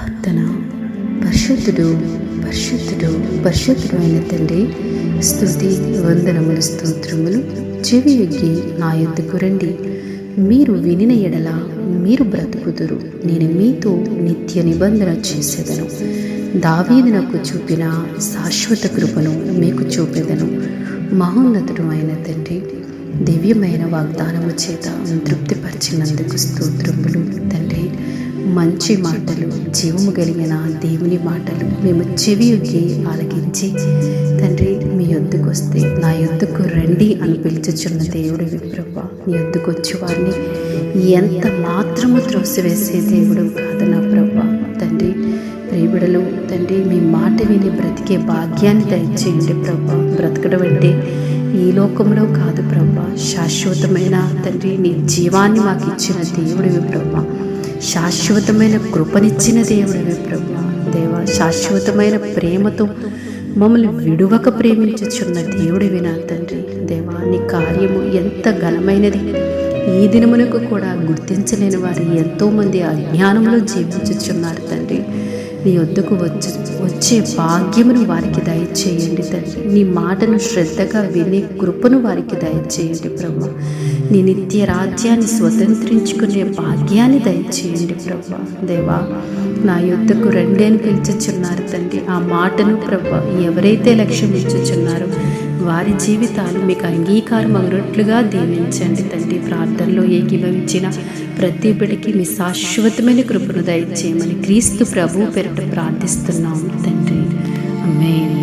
ప్రార్థన. పరిశుద్ధుడు పరిశుద్ధుడు పరిశుద్ధుడు అయిన తండ్రి, స్తుతి వందనములు స్తోత్రములు. చెవియొగ్గి నా యొద్దకు రండి. మీరు వినిన ఎడల మీరు బ్రతుకుదురు. నేను మీతో నిత్య నిబంధన చేసేదను. దావీదునకు చూపిన శాశ్వత కృపను మీకు చూపెదను. మహోన్నతుడు అయిన తండ్రి, దివ్యమైన వాగ్దానము చేత తృప్తిపరిచినందుకు స్తోత్రములు తండ్రి. మంచి మాటలు, జీవము కలిగిన దేవుని మాటలు మేము చెవియొగ్గి ఆలకించి తండ్రి, మీ యొద్దకు వస్తే నా యొద్దకు రండి అని పిలుచుచున్న దేవుడివి ప్రభా. నీ యొద్దకు వచ్చి వారిని ఎంత మాత్రము త్రోసివేసే దేవుడు కాదు నా ప్రభా. తండ్రి, ప్రియబిడలు తండ్రి, మీ మాట విని బ్రతికే భాగ్యాన్ని దయచేయండి ప్రభా. బ్రతకడం అంటే ఈ లోకంలో కాదు ప్రభా, శాశ్వతమైన తండ్రి నీ జీవాన్ని మాకు ఇచ్చిన దేవుడివి ప్రభా. శాశ్వతమైన కృపనిచ్చిన దేవుడివి ప్రభా. దేవా, శాశ్వతమైన ప్రేమతో మమ్మల్ని విడువక ప్రేమించుచున్న దేవుడివి నా తండ్రి. దేవా, నీ కార్యము ఎంత ఘనమైనది. ఈ దినమునకు కూడా గుర్తించలేని వారు ఎంతోమంది అజ్ఞానంలో జీవించుచున్నారు తండ్రి. నీ వద్దకు వచ్చే భాగ్యమును వారికి దయచేయండి తండ్రి. నీ మాటను శ్రద్ధగా వినే కృపను వారికి దయచేయండి ప్రభా. నీ నిత్య రాజ్యాన్ని స్వతంత్రించుకునే భాగ్యాన్ని దయచేయండి ప్రభా. దేవా, నా యొద్దకు రండి అని పిలుచుచున్నారు తండ్రి. ఆ మాటను ప్రభా ఎవరైతే లక్ష్యం ఇచ్చుచున్నారో వారి జీవితాలు మీకు అంగీకారం అగినట్లుగా దీవించండి తండ్రి. ప్రార్థనలో ఏకీభవించిన ప్రతి బిడ్డకి మీ శాశ్వతమైన కృపను దయచేయమని క్రీస్తు ప్రభు పేరిట ప్రార్థిస్తున్నాము తండ్రి. ఆమేన్.